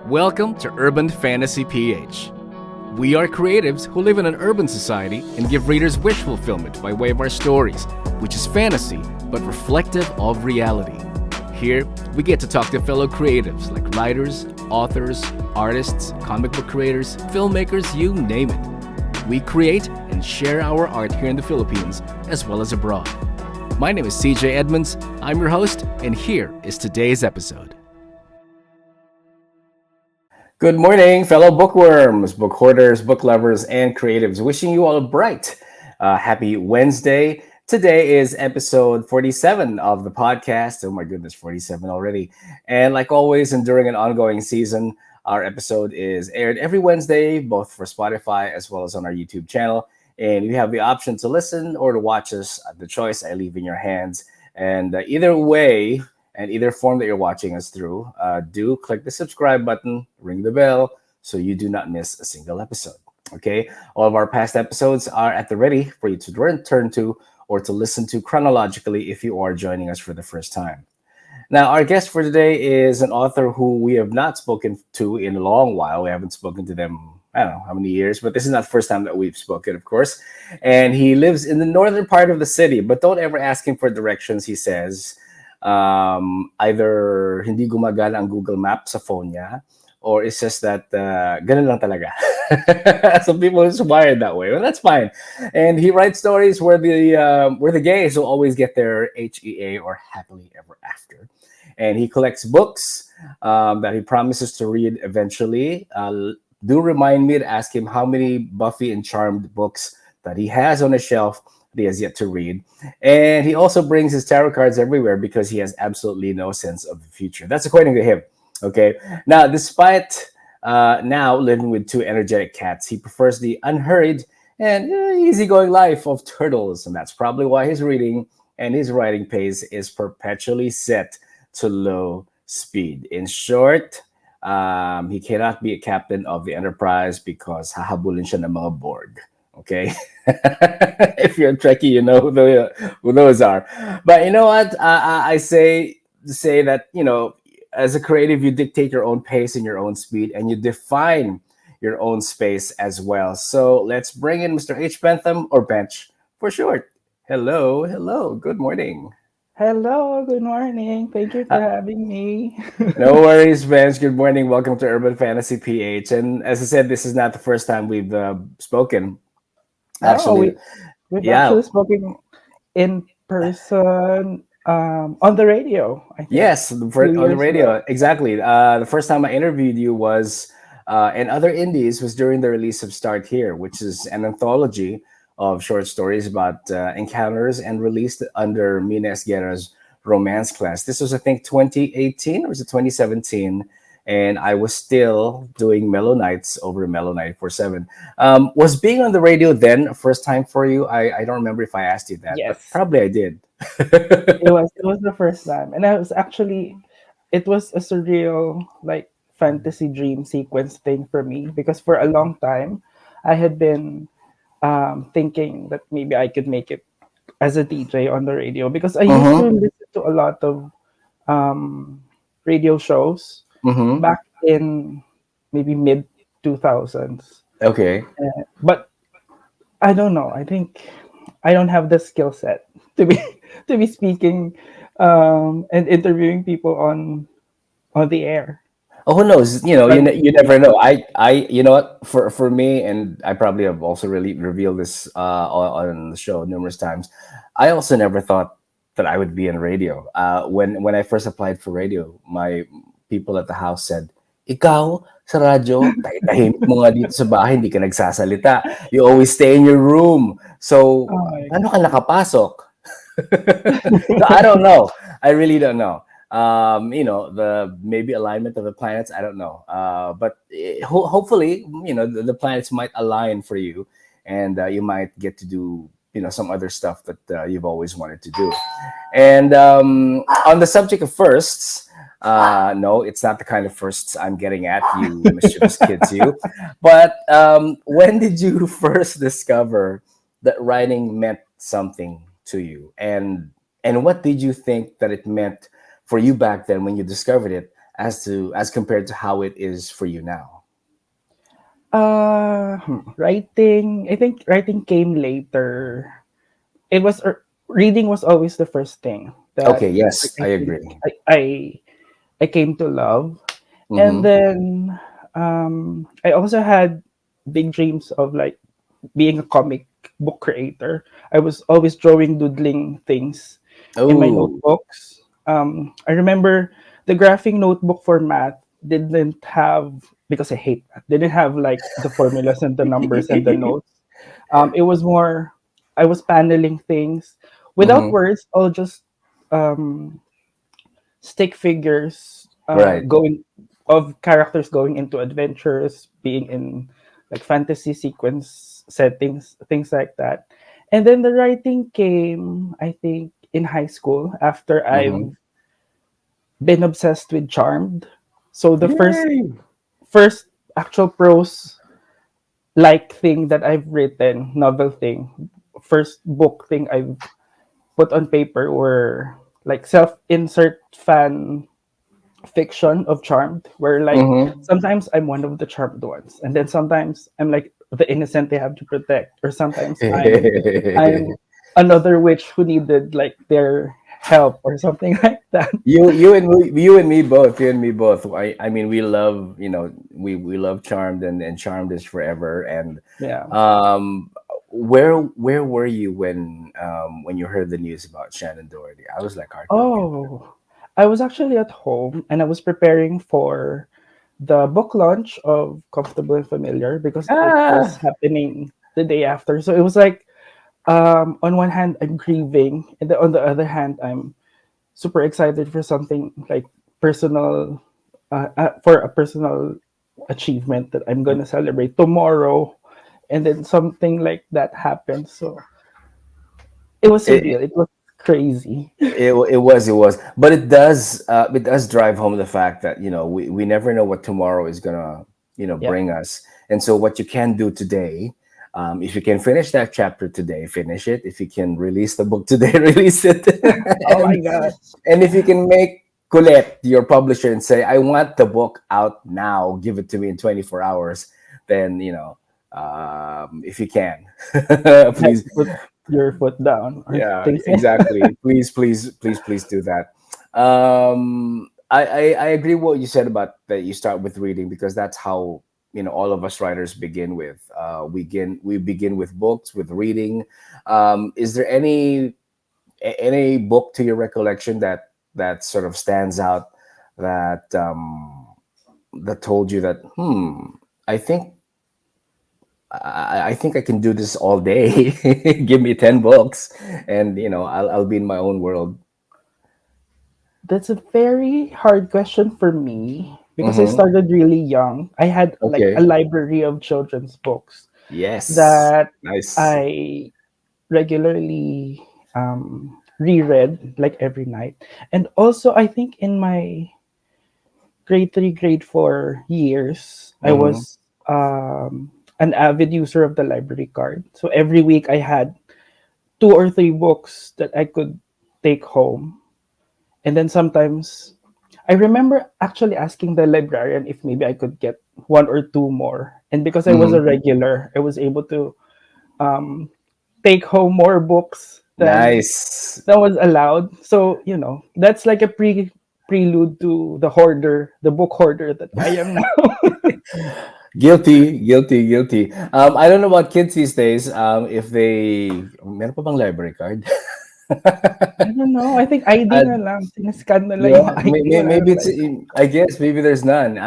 Welcome to Urban Fantasy PH. We are creatives who live in an urban society and give readers wish fulfillment by way of our stories, which is fantasy but reflective of reality. Here, we get to talk to fellow creatives like writers, authors, artists, comic book creators, filmmakers, you name it. We create and share our art here in the Philippines as well as abroad. My name is CJ Edmunds, I'm your host, and here is today's episode. Good morning, fellow bookworms, book hoarders, book lovers, and creatives. Wishing you all a bright, happy Wednesday. Today is episode 47 of the podcast. Oh my goodness, 47 already. And like always, and during an ongoing season, our episode is aired every Wednesday, both for Spotify as well as on our YouTube channel. And you have the option to listen or to watch us. The choice I leave in your hands. And either way, and either form that you're watching us through, do click the subscribe button, ring the bell, so you do not miss a single episode. Okay, all of our past episodes are at the ready for you to return to or to listen to chronologically if you are joining us for the first time. Now, our guest for today is an author who we have not spoken to in a long while. We haven't spoken to them, I don't know how many years, but this is not the first time that we've spoken, of course. And he lives in the northern part of the city, but don't ever ask him for directions, he says. Either hindi gumagana ang Google Maps sa phone niya, or it's just that ganun lang talaga. Some people is wired that way. Well, that's fine. And he writes stories where the gays will always get their HEA or happily ever after. And he collects books that he promises to read eventually. Do remind me to ask him how many Buffy and Charmed books that he has on his shelf that he has yet to read. And he also brings his tarot cards everywhere because he has absolutely no sense of the future. That's according to him. Okay. Now, despite now living with two energetic cats, he prefers the unhurried and easygoing life of turtles. And that's probably why his reading and his writing pace is perpetually set to low speed. In short, he cannot be a captain of the Enterprise because hahabulin siya ng mga Borg. Okay, if you're a Trekkie, you know who those are. But you know what? I say that, you know, as a creative, you dictate your own pace and your own speed, and you define your own space as well. So let's bring in Mr. H. Bentham, or Bench for short. Hello, good morning. Hello, good morning. Thank you for having me. No worries, Bench. Good morning. Welcome to Urban Fantasy PH. And as I said, this is not the first time we've spoken. Actually, we've yeah. actually spoken in person on the radio, I think. Yes, on the radio. Exactly. The first time I interviewed you was, and other indies, was during the release of Start Here, which is an anthology of short stories about encounters and released under Mina Esguerra's romance class. This was, I think, 2018 or was it 2017? And I was still doing Mellow Nights over Mellow 94.7. Was being on the radio then a first time for you? I don't remember if I asked you that, but Yes. probably I did. It was the first time. And it was a surreal, like, fantasy dream sequence thing for me, because for a long time I had been thinking that maybe I could make it as a DJ on the radio, because I used to listen to a lot of radio shows back in maybe mid 2000s. Okay. But I don't know. I think I don't have the skill set to be to be speaking and interviewing people on the air. Oh, who knows? You know, But you never know. You know what? For me, and I probably have also really revealed this on the show numerous times. I also never thought that I would be in radio. When I first applied for radio, my people at the house said, "Ikaw sa radyo, tahimik mo nga dito sa bahay, hindi ka nagsasalita. You always stay in your room. So, oh my paano ka nakapasok?" So I don't know. I really don't know. You know, the maybe alignment of the planets, I don't know. But hopefully, you know, the planets might align for you, and you might get to do, you know, some other stuff that you've always wanted to do. And on the subject of firsts, no, it's not the kind of firsts I'm getting at, you mischievous kids, you. But when did you first discover that writing meant something to you, and what did you think that it meant for you back then when you discovered it, as compared to how it is for you now? Writing. I think writing came later. Reading was always the first thing that Okay, yes, I I think agree. I came to love, and Mm-hmm. then I also had big dreams of like being a comic book creator. I was always drawing, doodling things in my Oh. notebooks. I remember the graphic notebook for math didn't have, because I hate math, didn't have like the formulas and the numbers and the notes. It was more, I was paneling things without Mm-hmm. words. I'll just um, stick figures Right. going of characters going into adventures, being in like fantasy sequence settings, things like that. And then the writing came, I think, in high school after Mm-hmm. I've been obsessed with Charmed. So the Yay. first actual prose like thing that I've written, novel thing, first book thing I've put on paper were like self-insert fan fiction of Charmed, where like Mm-hmm. sometimes I'm one of the charmed ones, and then sometimes I'm like the innocent they have to protect, or sometimes I'm another witch who needed like their help or something like that. You and me both. You and me both. I mean, we love, we love Charmed, and Charmed is forever. And Yeah. um, where were you when you heard the news about Shannon Doherty? I was like heartbroken. Oh, I was actually at home and I was preparing for the book launch of Comfortable and Familiar because it was Ah, happening the day after. So it was like, on one hand, I'm grieving, and on the other hand, I'm super excited for something like personal, for a personal achievement that I'm gonna celebrate tomorrow, and then something like that happened. So it was it, surreal. It was crazy. it was, but it does drive home the fact that we never know what tomorrow is gonna Yeah. bring us. And so what you can do today, if you can finish that chapter today, finish it. If you can release the book today, release it. Oh my and god. and if you can make Colette your publisher and say, I want the book out now, give it to me in 24 hours, then if you can, You have please. to put your foot down or Yeah, things like exactly. Please, please, please, please do that. I agree what you said about that. You start with reading because that's how all of us writers begin with. We begin with books, with reading. Is there any book to your recollection that sort of stands out, that told you that I think I think I can do this all day. Give me 10 books and I'll be in my own world. That's a very hard question for me because I Mm-hmm. started really young. I had like a Okay. library of children's books Yes. that Nice. I regularly reread like every night. And also, I think in my grade 3, grade 4 years, I Mm-hmm. was an avid user of the library card. So every week I had two or three books that I could take home. And then sometimes I remember actually asking the librarian if maybe I could get one or two more. And because I was a Mm-hmm. regular, I was able to um, take home more books than Nice. that was allowed. So, that's like a prelude to the book hoarder that I am now. Guilty, guilty, guilty. I don't know about kids these days. If they meron pa bang library card? I don't know. I think ID Uh, na lang. Siniscan na lang yeah, yung ID. Wala maybe nang it's. library. I guess maybe there's none.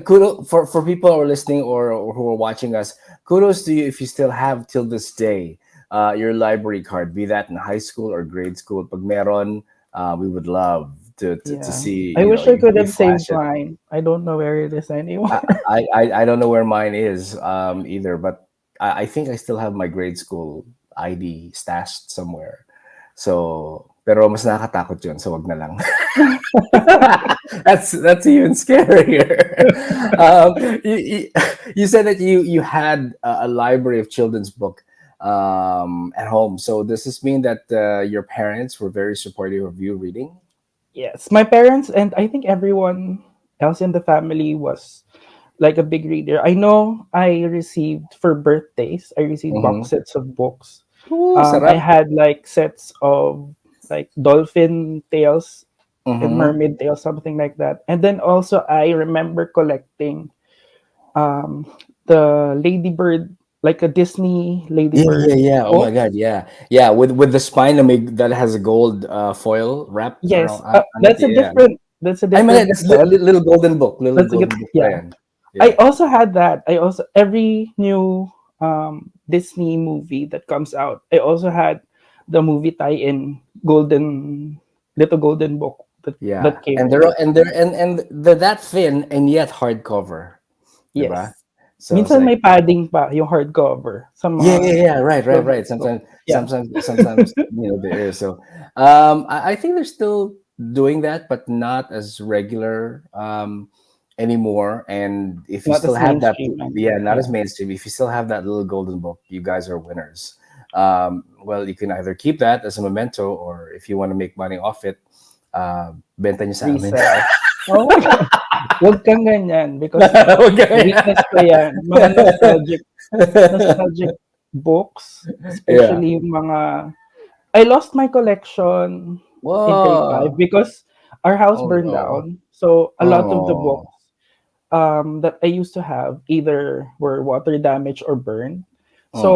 Kudos for people who are listening, or who are watching us. Kudos to you if you still have till this day your library card, be that in high school or grade school. Pag meron, we would love to Yeah. see I wish I you, could you have saved flash it. mine. I don't know where it is anymore. I don't know where mine is either, but I think I still have my grade school ID stashed somewhere. So, pero mas nakakatakot yun, so wag na lang. That's even scarier. You, you said that you had a library of children's book at home. So does this mean that your parents were very supportive of you reading? Yes, my parents and I think everyone. else in the family was like a big reader. I know I received for birthdays, I received Mm-hmm. box sets of books. Ooh, I sarap. had like sets of like dolphin tales and Mm-hmm. mermaid tales, something like that. And then also I remember collecting um, the ladybird, like a Disney Yeah, yeah, ladybird yeah. Oh my books. God, yeah, yeah. With the spine that has a gold foil wrapped around Yes, on it. Yeah. that's a I mean, different that's set. little golden book, little That's a good, golden book. yeah. Yan. I Yeah, also had that. I also every new Disney movie that comes out, I also had the movie tie-in golden little golden book that yeah. came And with it. they're that thin and yet hardcover, diba? Yes. So it's Minsan like, may padding pa yung hardcover sa yeah, yeah, mga yeah. Right, right, right. children's book. Sometimes, Yeah. there is. So, I think they're still doing that, but not as regular anymore. And if you Not still as have that, mainstream yeah, anymore. not as Yeah. mainstream. If you still have that little golden book, you guys are winners. Well, you can either keep that as a memento, or if you want to make money off it, benta nyo sa amin. Resell. Oh my God. Huwag kang ganyan because Okay. weakness ko yan. Mga nostalgic books, Yeah. especially yung mga I lost my collection in grade 5 Whoa. because our house Oh burned no. down. So a lot of the Oh. books that I used to have either were water damaged or burned. Oh. So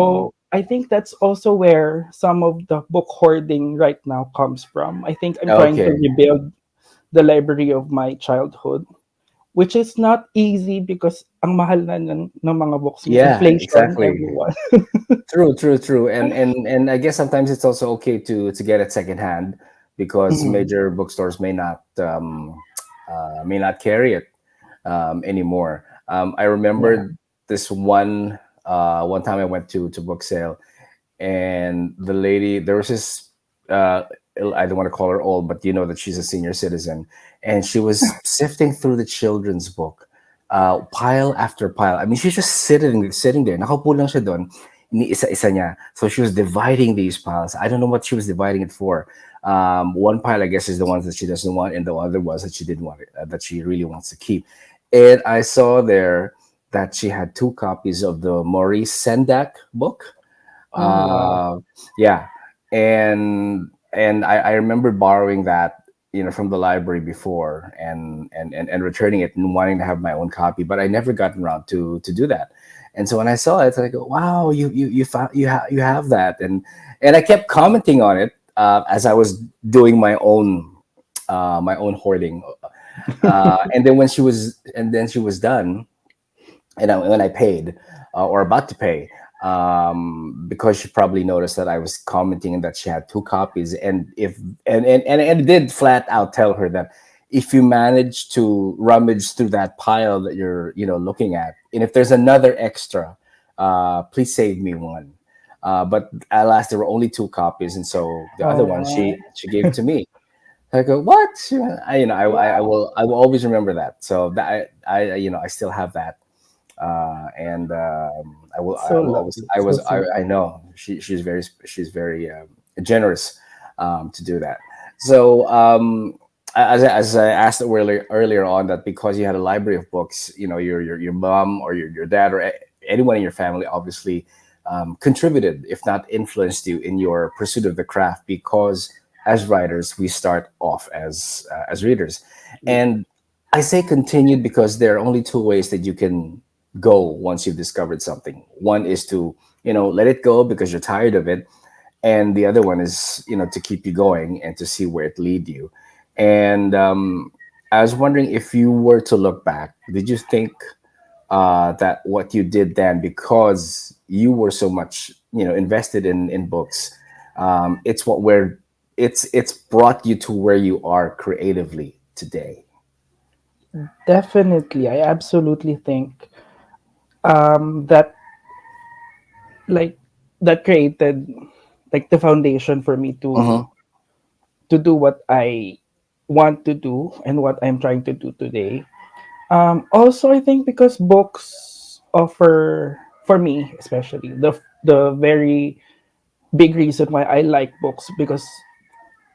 I think that's also where some of the book hoarding right now comes from. I think I'm trying to Okay. rebuild the library of my childhood, which is not easy because ang mahal na ng mga books mo. Yeah, Inflation, exactly. everyone. True, true, true. And I guess sometimes it's also okay to get it secondhand because Mhm. major bookstores may not carry it anymore. I Yeah. remember this one time I went to book sale, and the lady, there was this uh I don't want to call her old, but you know that she's a senior citizen, and she was sifting through the children's book, pile after pile. I mean, she's just sitting there, nakaupo lang siya doon, isa-isa niya. So she was dividing these piles. I don't know what she was dividing it for. One pile, I guess, is the ones that she doesn't want, and the other ones that she didn't want, that she really wants to keep. And I saw there that she had two copies of the Maurice Sendak book. Oh, wow. uh, yeah, and I remember borrowing that, from the library before, and returning it and wanting to have my own copy, but I never gotten around to do that. And so when I saw it, I go, "Wow, you found you have that," and I kept commenting on it as I was doing my own hoarding. And then she was done, and when I paid, or about to pay, because she probably noticed that I was commenting and that she had two copies, and if and it did flat out tell her that if you manage to rummage through that pile that you're looking at, and if there's another extra, please save me one. But alas, there were only two copies, and so the other one Oh, she gave to me. I go, what? wow. I will always remember that. So that I still have that, and I So will always lovely. So sweet. I know she's very generous to do that. So as I asked earlier on, that because you had a library of books, your mom or your dad or anyone in your family obviously contributed, if not influenced you in your pursuit of the craft, because as writers we start off as readers. And I say continued because there are only two ways that you can go once you've discovered something. One is to, let it go because you're tired of it, and the other one is, to keep you going and to see where it lead you. And I was wondering, if you were to look back, did you think that what you did then, because you were so much, invested in books, it's what where it's brought you to where you are creatively today? Definitely. I absolutely think that like that created like the foundation for me Mm-hmm. to do what I want to do and what I'm trying to do today. Also, I think because books offer, for me especially, the very big reason why I like books because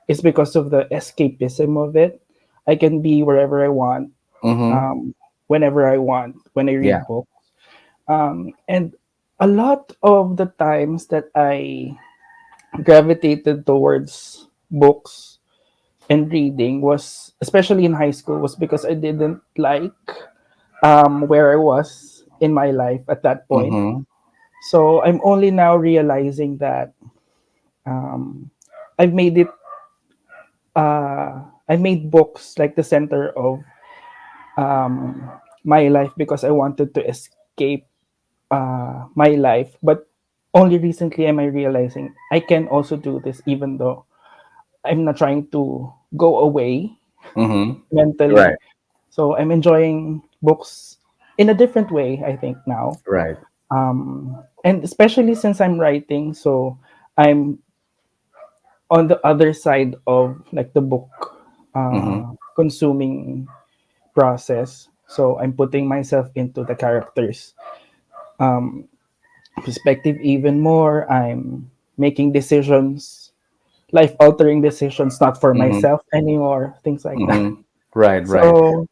it's because of the escapism of it. I can be wherever I want. Mm-hmm. whenever I want when I Yeah. read books. And a lot of the times that I gravitated towards books and reading was, especially in high school, was because I didn't like where I was in my life at that point. Mm-hmm. So I'm only now realizing that I've made it. I made books like the center of my life because I wanted to escape my life. But only recently am I realizing I can also do this, even though I'm not trying to go away Mm-hmm. mentally. Right. So I'm enjoying books in a different way, I think now. Right. And especially since I'm writing, so I'm on the other side of like the book Mm-hmm. consuming process. So I'm putting myself into the characters' perspective even more. I'm making decisions, life altering decisions, not for Mm-hmm. myself anymore, things like that. Mm-hmm. Right. Right. So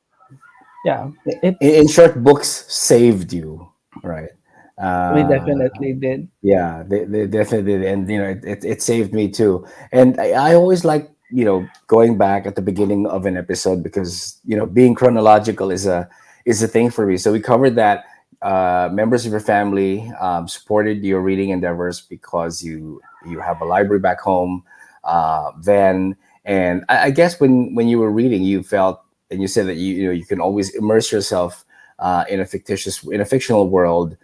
yeah, In it's short, books saved you, right? we Uh, definitely did. yeah, they definitely did, and it saved me too. And I always like going back at the beginning of an episode because being chronological is a thing for me. So we covered that members of your family supported your reading endeavors because you have a library back home. Then, and I guess when you were reading, you felt, and you said that you can always immerse yourself in a fictional world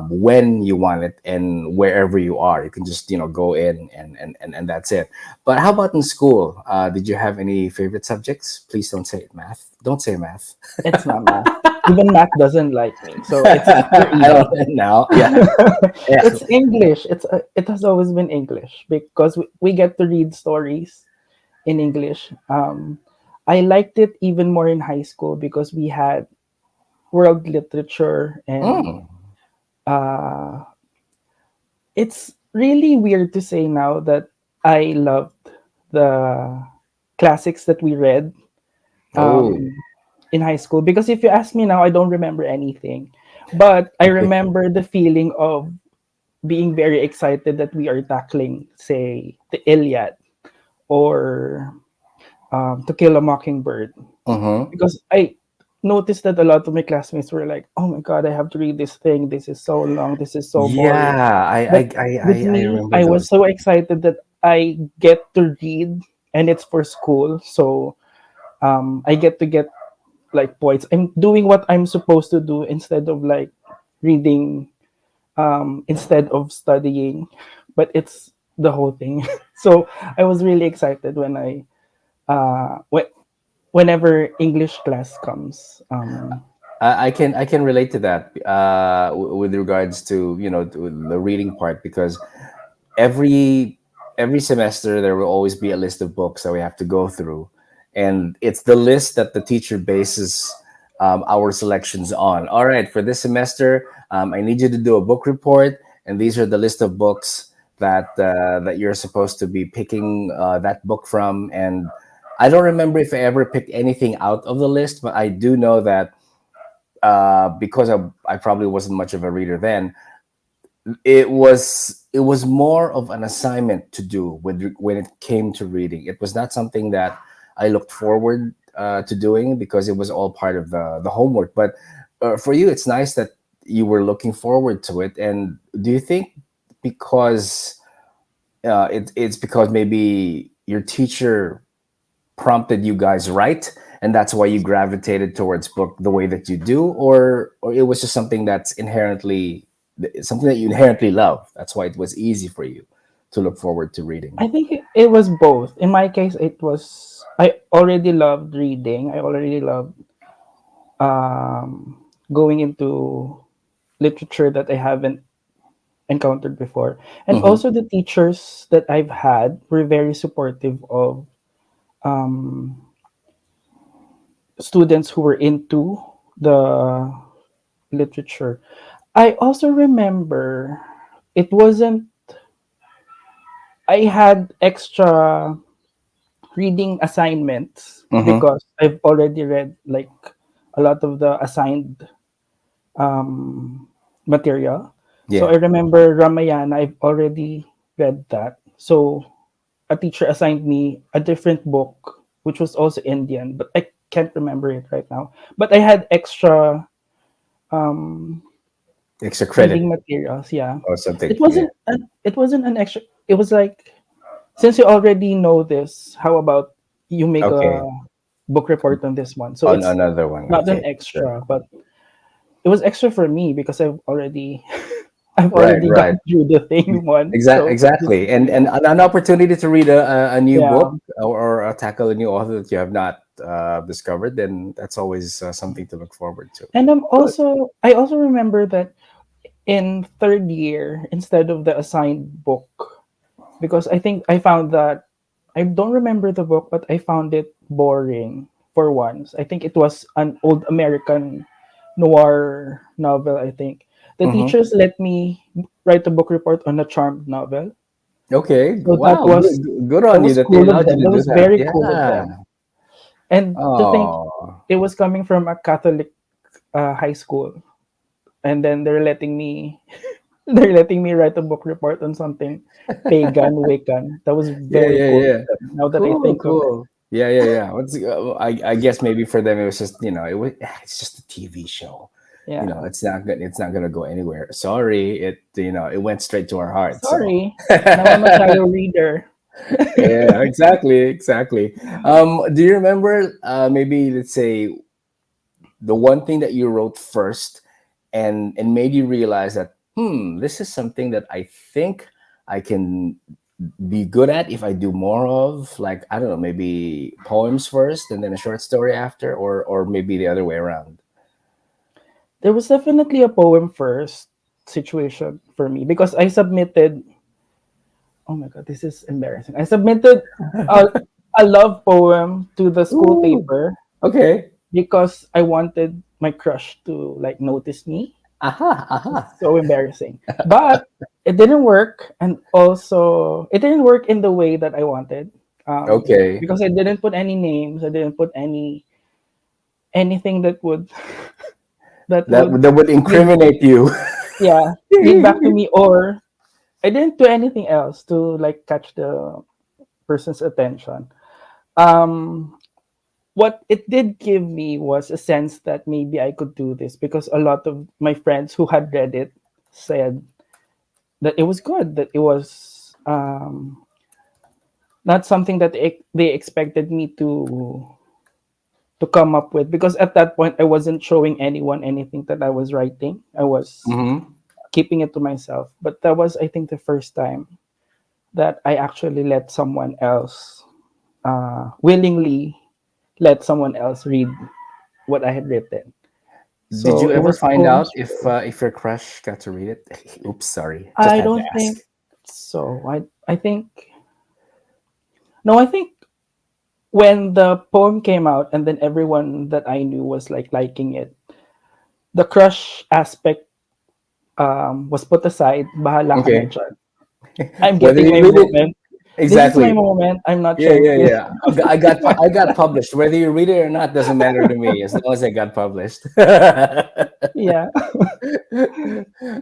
when you want it and wherever you are. You can just go in and that's it. But how about in school? Did you have any favorite subjects? Please don't say math. Don't say math. It's not math. Even math doesn't like me, so it's pure I evil. don't know. Yeah, yeah. It's English. It has always been English because we get to read stories in English. I liked it even more in high school because we had world literature, and Mm. it's really weird to say now that I loved the classics that we read Oh. in high school, because if you ask me now, I don't remember anything, but I remember the feeling of being very excited that we are tackling, say, the Iliad or To Kill a Mockingbird, Mm-hmm. because I noticed that a lot of my classmates were like, "Oh my god, I have to read this thing. This is so long. This is so boring." Yeah, But with I me, remember I was those. so excited that I get to read, and it's for school, so I get like points. I'm doing what I'm supposed to do instead of like reading, instead of studying, but it's the whole thing. So I was really excited when whenever English class comes. I can relate to that with regards to to the reading part because every every semester there will always be a list of books that we have to go through, and it's the list that the teacher bases our selections on. All right, for this semester, I need you to do a book report, and these are the list of books that you're supposed to be picking that book from. And I don't remember if I ever picked anything out of the list, but I do know that because I probably wasn't much of a reader then, it was more of an assignment to do when it came to reading. It was not something that I looked forward to doing because it was all part of the homework. But for you, it's nice that you were looking forward to it. And do you think because it's because maybe your teacher prompted you guys right, and that's why you gravitated towards book the way that you do, or it was just something that you inherently love, that's why it was easy for you to look forward to reading? I think it was both. In my case, it was, I already loved reading. I already loved going into literature that I haven't encountered before. And Hmm. also the teachers that I've had were very supportive of students who were into the literature. I also remember it wasn't, I had extra reading assignments Hmm. because I've already read like a lot of the assigned material. So Yeah. I remember Ramayana, I've already read that. So a teacher assigned me a different book, which was also Indian, but I can't remember it right now. But I had extra Extra credit reading materials. Yeah, or something. it Yeah. wasn't. It wasn't an extra. It was like, since you already know this, how about you make a Okay. book report on this one? So On it's another one. not an Okay. Sure. extra, but it was extra for me because I've already I've Right. already Right. gone through the thing one. So just Exactly. And an opportunity to read a new yeah. book, or tackle a new author that you have not discovered, then that's always something to look forward to. And Good. I also remember that in third year, instead of the assigned book, because I think I found that I don't remember the book, but I found it boring for once. I think it was an old American noir novel, I think. The Hmm. teachers let me write a book report on a charmed novel. Okay. So Wow. Good that on you was that they cool of allowed you them. to That do was that. very cool of Yeah. them. And to think Oh. it was coming from a Catholic high school, and then they're letting me write a book report on something pagan Wiccan. That was Yeah. very Yeah. cool. Yeah. Now that I Cool. think of it, Cool. Yeah. Yeah. Yeah. I guess maybe for them it was just, it's just a TV show. yeah. It's not gonna go anywhere. Sorry, it went straight to our heart. So. Sorry, now I'm a shallow reader. Yeah, exactly. Do you remember, maybe, let's say, the one thing that you wrote first, and made you realize that, this is something that I think I can be good at if I do more of, like, I don't know, maybe poems first and then a short story after, or maybe the other way around. There was definitely a poem first situation for me because I submitted. Oh my god, this is embarrassing. I submitted a, a love poem to the school Ooh, paper okay. because I wanted my crush to like notice me. Aha, aha. It's so embarrassing. But it didn't work, and also it didn't work in the way that I wanted. Okay. Because I didn't put any names, I didn't put anything that would that That would that would lead, incriminate you. yeah, lead back to me, or I didn't do anything else to like catch the person's attention. Um, what it did give me was a sense that maybe I could do this because a lot of my friends who had read it said that it was good, that it was not something that they expected me to come up with, because at that point I wasn't showing anyone anything that I was writing. I was Hmm. keeping it to myself. But that was, I think, the first time that I actually let someone else willingly let someone else read what I had written. Did So you it ever was find out poems. if your crush got to read it? Oops, sorry. Just I had to don't ask. think so. I think no. I think when the poem came out and then everyone that I knew was like liking it, the crush aspect was put aside. Bahala ka na Okay. dyan. I'm Whether getting you my read it, moment. This is my exactly. moment. I'm not Yeah, sharing yeah, it. yeah. I got published. Whether you read it or not doesn't matter to me, as long as I got published. Yeah.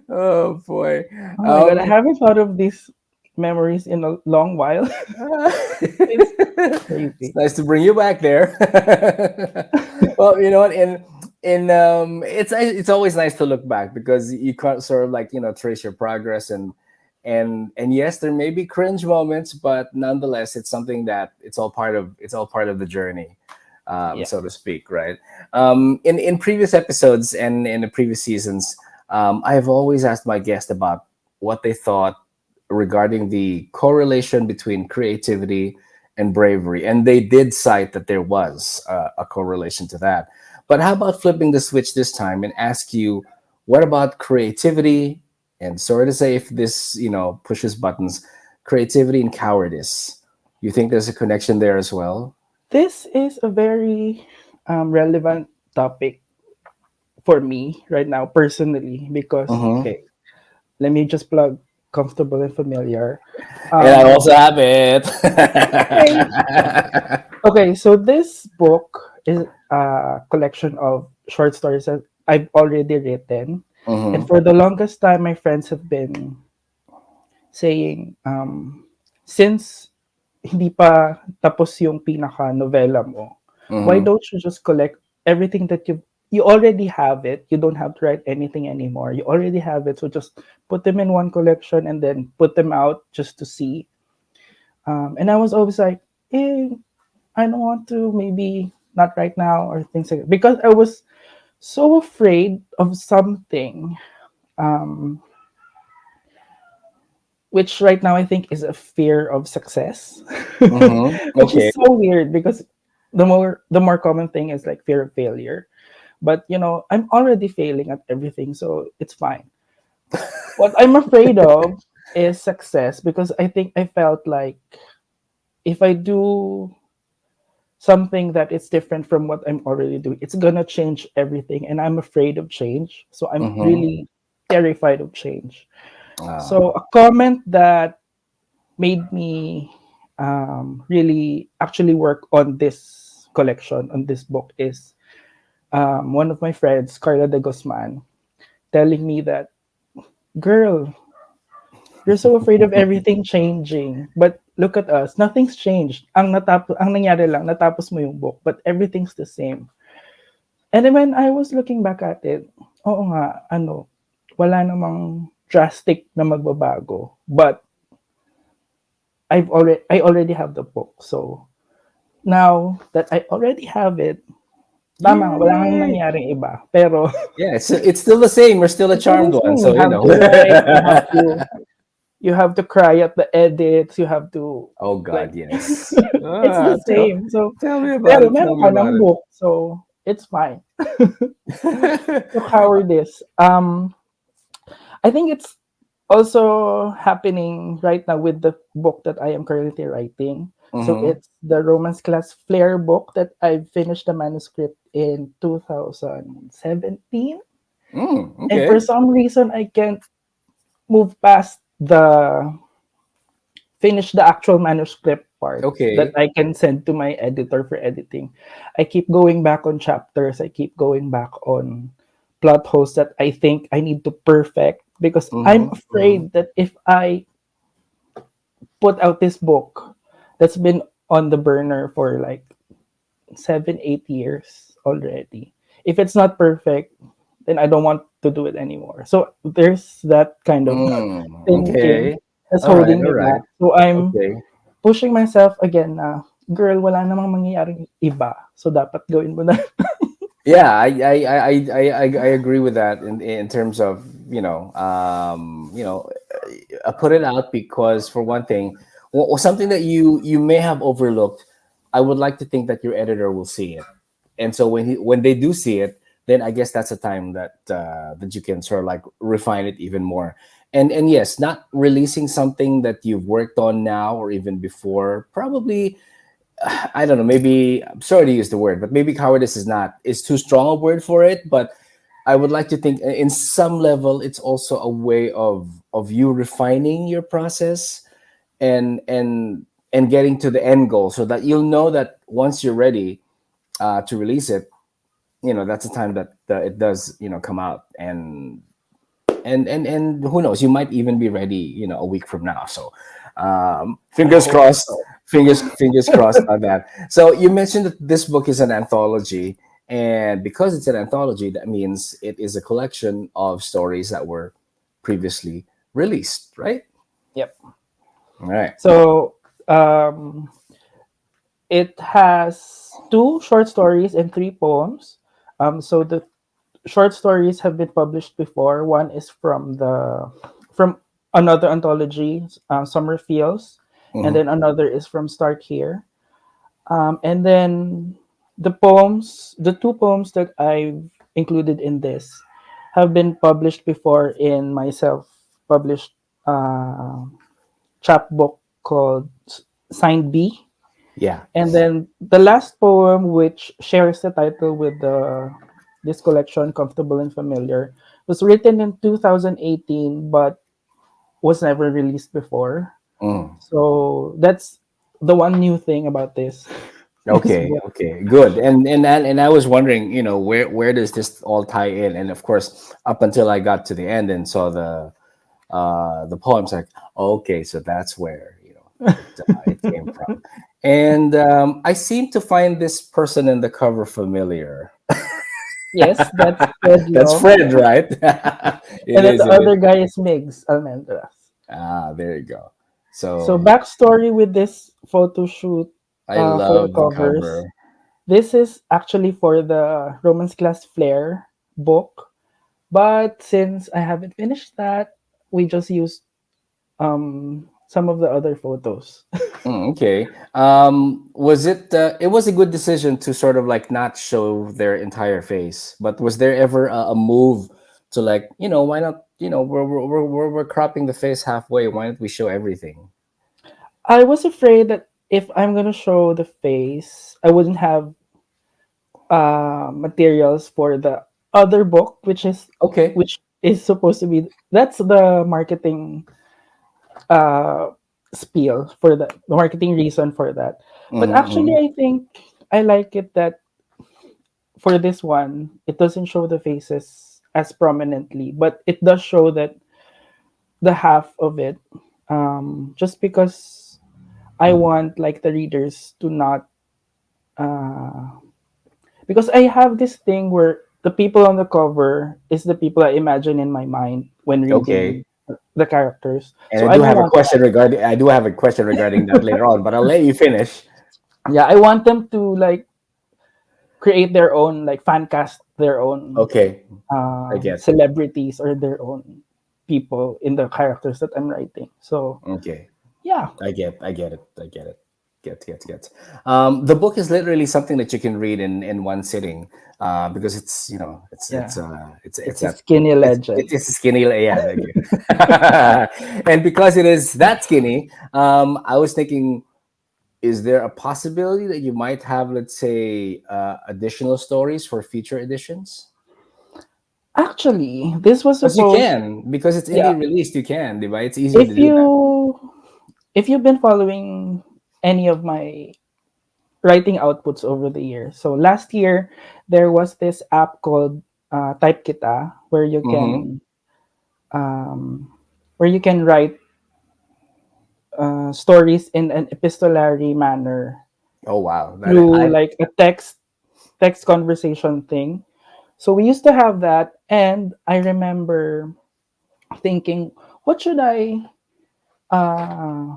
Oh boy. Oh my god, I Um, haven't thought of these memories in a long while. It's it's crazy. nice to bring you back there. Well, you know what? It's always nice to look back, because you can't sort of, like, trace your progress, and yes, there may be cringe moments, but nonetheless, it's something that it's all part of the journey, Yeah. so to speak, right? In previous episodes and in the previous seasons, I've always asked my guests about what they thought regarding the correlation between creativity and bravery. And they did cite that there was a correlation to that. But how about flipping the switch this time and ask you, what about creativity? And sorry to say if this, pushes buttons, creativity and cowardice. You think there's a connection there as well? This is a very relevant topic for me right now, personally, because, Hmm. okay, let me just plug comfortable and familiar. And I Um, also have it. okay. Okay, so this book is a collection of short stories that I've already written. And Mm-hmm. for the longest time, my friends have been saying, since hindi pa tapos yung pinaka-novela mo, why Mm-hmm. don't you just collect everything that you already have it. You don't have to write anything anymore. You already have it. So just put them in one collection and then put them out just to see. And I was always like, I don't want to, maybe not right now or things like that. Because I was so afraid of something, um, which right now I think is a fear of success, Mm-hmm. which Okay. is so weird because the more common thing is like fear of failure. But I'm already failing at everything, so it's fine. What I'm afraid of is success because I think I felt like if I do something that is different from what I'm already doing, it's gonna change everything, and I'm afraid of change. So I'm Mm-hmm. really terrified of change. Uh, So a comment that made me really actually work on this collection, on this book, is one of my friends, Carla de Guzman, telling me that, girl, you're so afraid of everything changing. But look at us, nothing's changed. Ang nangyari lang, natapos mo yung book, but everything's the same. And then when I was looking back at it, oo nga, wala namang drastic na magbabago. But I already have the book. So now that I already have it, tama nga, wala kang yay! nangyaring iba. Pero Yeah, it's still the same. You're still a it's still the charmed one, same. so You you have know. to write, you have to cry at the edits, you have to Oh like God, yes. it's the Tell same. So tell me about pero it. Tell meron me ka about ng it. book, so it's fine. So cowardice. I think it's also happening right now with the book that I am currently writing. So Mm-hmm. it's the Romance Class Flair book that I finished the manuscript in 2017. And for Okay. some reason, I can't move past the finish the actual manuscript part that Okay. I can send to my editor for editing. I keep going back on chapters. I keep going back on plot holes that I think I need to perfect because I'm Mm-hmm. Mm-hmm. afraid that if I put out this book that's been on the burner for like 7, 8 years already, if it's not perfect, then I don't want to do it anymore. So there's that kind of thinking Okay. that's All right. holding All me right. back. So I'm Okay. pushing myself again na, girl, wala namang mangyayaring iba. So dapat gawin mo na. Yeah, I agree with that in terms of put it out because for one thing, something that you may have overlooked, I would like to think that your editor will see it, and so when they do see it, then I guess that's a time that you can sort of like refine it even more. And yes, not releasing something that you've worked on now or even before probably, I don't know, maybe I'm sorry to use the word, but maybe cowardice is too strong a word for it. But I would like to think in some level it's also a way of you refining your process and and getting to the end goal so that you'll know that once you're ready to release it, that's the time that it does come out and who knows, you might even be ready a week from now. So I fingers hope crossed, so. fingers crossed on that. So you mentioned that this book is an anthology, and because it's an anthology, that means it is a collection of stories that were previously released, right? Yep. All right. So it has two short stories and three poems. So the short stories have been published before. One is from another anthology, Summer Feels, and Mm-hmm. then another is from Start Here. And then the two poems that I've included in this have been published before in my self-published uh, chapbook called Signed B. Yeah. And then the last poem, which shares the title with this collection, Comfortable and Familiar, was written in 2018 but was never released before. Mm. So that's the one new thing about this. in this Okay, book. okay, good. And I was wondering, where does this all tie in? And of course, up until I got to the end and saw the poems, like, okay, so that's where it came from. And I seem to find this person in the cover familiar. Yes, that's Fred That's Law. Fred, right? It And then is. the It is. other guy is Migs Almendras. Ah, there you go. So So backstory with this photo shoot I for the love the covers. cover. This is actually for the Romance Class Flair book, but since I haven't finished that, we just used some of the other photos. Okay. Was it? It was a good decision to sort of like not show their entire face. But was there ever a move to like, why not? We're cropping the face halfway. Why don't we show everything? I was afraid that if I'm gonna show the face, I wouldn't have materials for the other book, Okay. which is supposed to be that's the marketing uh, spiel for the marketing reason for that. But actually, Mm-hmm. I think I like it that for this one, it doesn't show the faces as prominently, but it does show that the half of it. Just because I want like the readers to not because I have this thing where the people on the cover is the people I imagine in my mind when reading Okay. the characters. And So I don't want that. I do have a question regarding that later on, but I'll let you finish. Yeah, I want them to like create their own like fan cast their own Okay. I get. celebrities or their own people in the characters that I'm writing. So Okay. yeah, I get it. Get. The book is literally something that you can read in one sitting, because it's yeah, it's it's a that skinny legend. it's skinny. Yeah, thank you. And because it is that skinny, I was thinking, is there a possibility that you might have, let's say, additional stories for future editions? Actually, this was Because you supposed can, because it's yeah. indie released, you can, right? It's easier to If do that. you've been following any of my writing outputs over the years, so last year there was this app called Type Kita Mm-hmm. um, where you can write stories in an epistolary manner Oh wow, that through I like a text conversation thing. So we used to have that, and I remember thinking, what should I uh,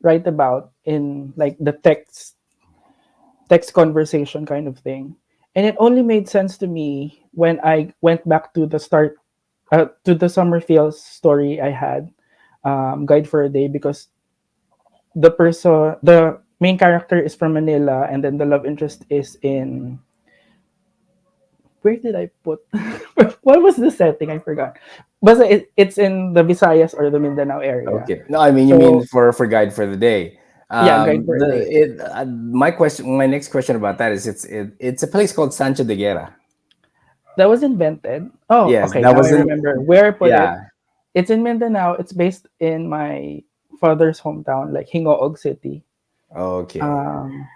write about in like the text conversation kind of thing? And it only made sense to me when I went back to the start to the Summerfield story I had, Guide for a Day, because the main character is from Manila, and then the love interest is in where did I put what was the setting? I forgot. But it's in the Visayas or the Mindanao area. okay. No, I mean, you mean So for guide for the day. yeah, Guide for a Day. My next question about that is it's a place called Sancho de Guerra. That was invented. Oh, Yes, okay. that Now I wasn't. remember where I put it. Yeah. It's in Mindanao. It's based in my father's hometown, like Hingoog City. Okay. Um,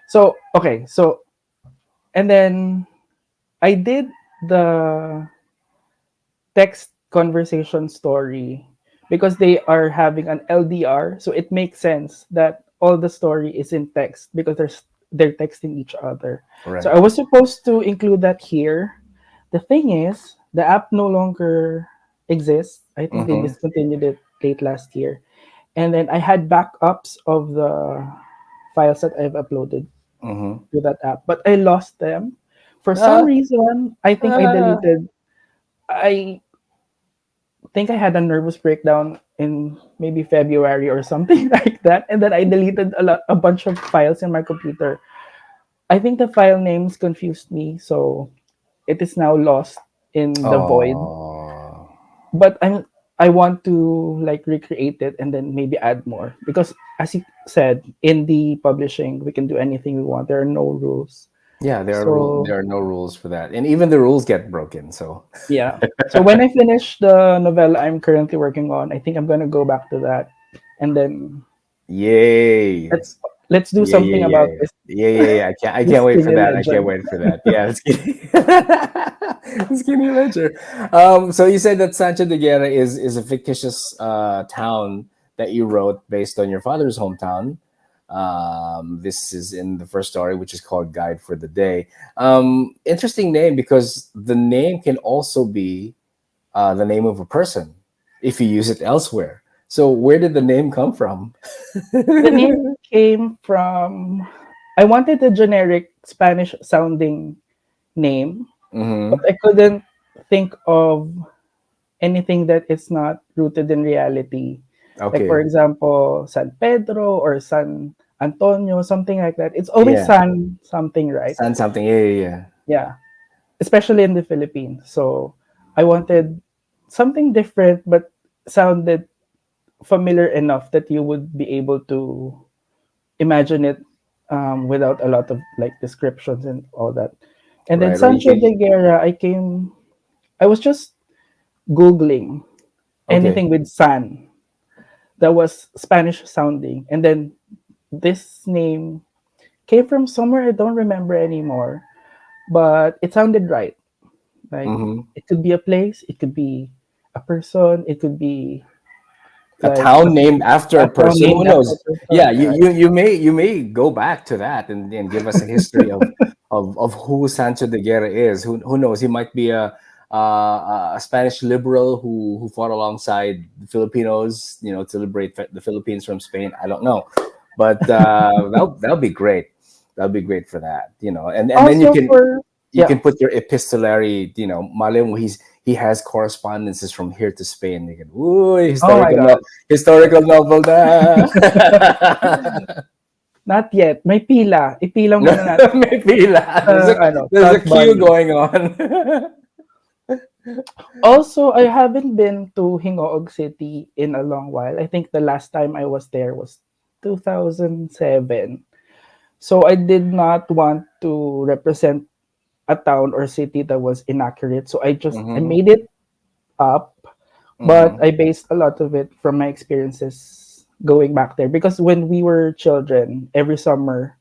so okay, so and then I did the text conversation story because they are having an LDR, so it makes sense that all the story is in text because they're texting each other. So Right. I was supposed to include that here. The thing is, the app no longer exists. I think they Mm-hmm. discontinued it late last year. And then I had backups of the files that I've uploaded Mm-hmm. to that app, but I lost them. For some Ah, reason, I think ah. I think I had a nervous breakdown in maybe February or something like that, and then I deleted a bunch of files in my computer. I think the file names confused me, so it is now lost in the void. Oh. But I want to like recreate it and then maybe add more because, as you said, in the publishing we can do anything we want. There are no rules. Yeah, So there are no rules for that, and even the rules get broken. So, yeah. So when I finish the novella I'm currently working on, I think I'm gonna go back to that, and then yay! that's Let's do Yeah, something yeah, yeah, about yeah. Yeah, yeah, yeah. I this can't wait for skinny that. I can't legend. wait for that. Yeah, Skinny Ledger. So you said that Sancho de Guerra is a fictitious town that you wrote based on your father's hometown. This is in the first story, which is called Guide for the Day. Interesting name because the name can also be the name of a person if you use it elsewhere. So where did the name come from? The name came from, I wanted a generic Spanish sounding name, but Hmm. I couldn't think of anything that is not rooted in reality. Like, for Okay. example, San Pedro or San Antonio, something like that. It's always Yeah. San something, right? Send something. Yeah, yeah, yeah. Yeah, especially in the Philippines. So I wanted something different, but sounded familiar enough that you would be able to imagine it without a lot of like descriptions and all that. And then Right. Right. You Sancho can. de Guerra, I was just Googling Okay. anything with San that was Spanish sounding. And then this name came from somewhere I don't remember anymore, but it sounded right. Like Hmm. it could be a place, it could be a person, it could be A like town named after a a town person. Who named after a knows? person. Yeah. You may go back to that and give us a history of who Sancho de Guerra is. Who knows? He might be a Spanish liberal who fought alongside the Filipinos, to liberate the Philippines from Spain. I don't know, but that'll be great. That'll be great for that. And then you Also can for you yeah. can put your epistolary, Malim, he has correspondences from here to Spain. You can, ooh, Oh my god. historical novel na. Not yet. May pila. Ipila muna natin May pila. sa There's a South queue Bali. going on. Also, I haven't been to Hingoog City in a long while. I think the last time I was there was 2007. So I did not want to represent a town or city that was inaccurate. So I Hmm. made it up, but Hmm. I based a lot of it from my experiences going back there because when we were children, every summer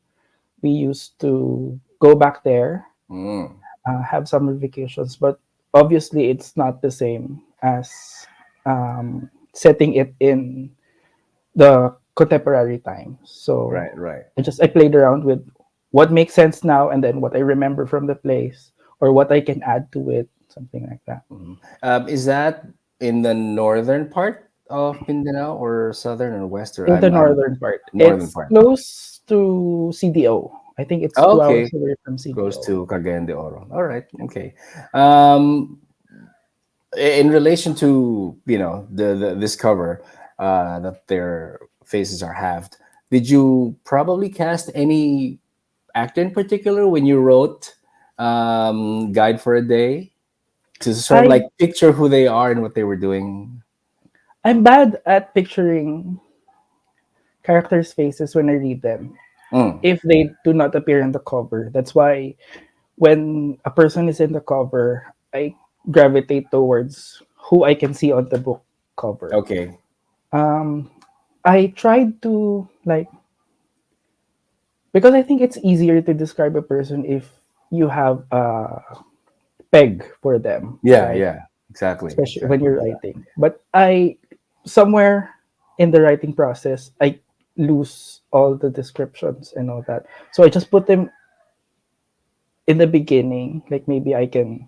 we used to go back there, Mm. have summer vacations, but obviously it's not the same as setting it in the contemporary time. So Right, right. I played around with what makes sense now and then what I remember from the place or what I can add to it, something like that. Mhm. Is that in the northern part of Mindanao or southern or western? In the I'm northern part, northern it's part. close to CDO. I think it's Oh, 2 hours okay. away from Close CDO. to Cagayan de Oro. All right. Okay. Um, in relation to this cover, that their faces are halved, did you probably cast any actor in particular when you wrote Guide for a Day to sort of like I picture who they are and what they were doing? I'm bad at picturing characters' faces when I read them Mm, if they do not appear in the cover. That's why when a person is in the cover, I gravitate towards who I can see on the book cover. okay. Um, I tried to like because I think it's easier to describe a person if you have a peg for them, Yeah, right? yeah, exactly, Especially when exactly. you're Yeah. writing. But I somewhere in the writing process, I lose all the descriptions and all that. So I just put them in the beginning. Like maybe I can.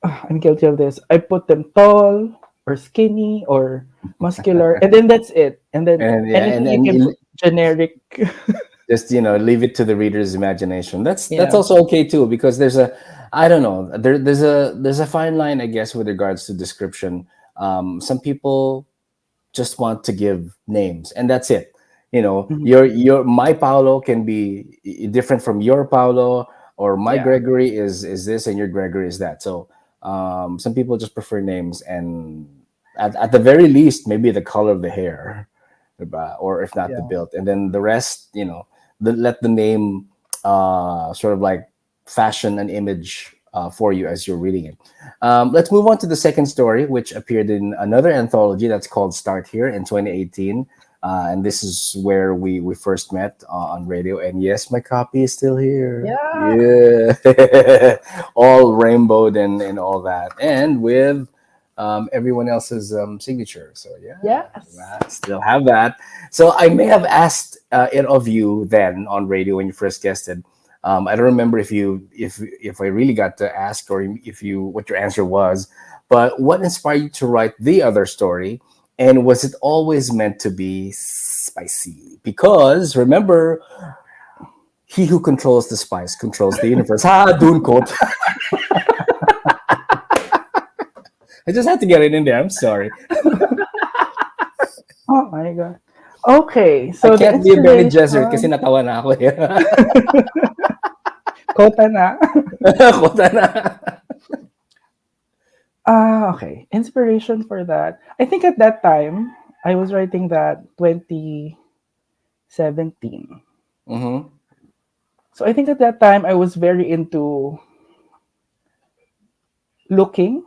I'm guilty of this. I put them tall or skinny or muscular, and then that's it. And then And yeah, anything you and can put generic. just leave it to the reader's imagination. That's Yeah. also okay too, because I don't know, there's a fine line, I guess, with regards to description. Some people just want to give names and that's it. Mhm. Your my Paulo can be different from your Paulo, or my Yeah. Gregory is this and your Gregory is that. So some people just prefer names, and at the very least maybe the color of the hair, or if not the Yeah. build, and then the rest, let the name sort of like fashion an image for you as you're reading it. Let's move on to the second story, which appeared in another anthology that's called Start Here in 2018. and this is where we first met on radio. And yes, my copy is still here. Yeah. Yeah, all rainbowed and all that, and with everyone else's signature. So yeah, Yes. I still have that. So I may have asked it of you then on radio when you first guested. I don't remember if I really got to ask or if you what your answer was, but what inspired you to write the other story, and was it always meant to be spicy? Because remember, he who controls the spice controls the universe. Ha, dun quote. I just had to get it in there. I'm sorry. Oh my god. Okay, I so the can't be a Benny Gesserit kasi inspiration, natawa na ako eh. kota na. Kota na. Okay. Inspiration for that. I think at that time, I was writing that 2017. Mm-hmm. So I think at that time, I was very into looking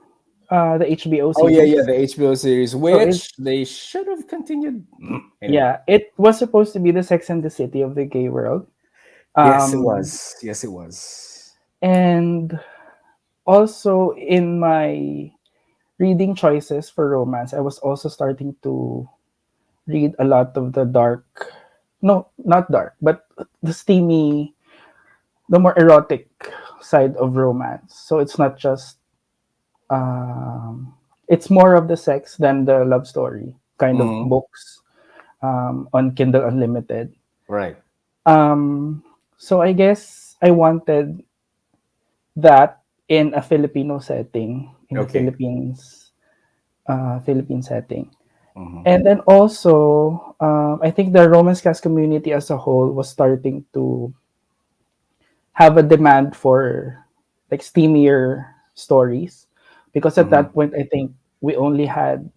the HBO Oh yeah, yeah, series. the HBO series, So it, which they should have continued. Anyway, yeah, it was supposed to be the Sex and the City of the gay world. yes, it Um, was. Yes, it was. and also in my reading choices for romance, I was also starting to read a lot of the dark, no, not dark, but the steamy, the more erotic side of romance. So it's not just, it's more of the sex than the love story kind of Mm-hmm. books on Kindle Unlimited. Right. Um, so I guess I wanted that in a Filipino setting, in a Okay. Philippine setting. Mm-hmm. And then also, I think the romance cast community as a whole was starting to have a demand for like steamier stories, because at Mm-hmm. that point, I think we only had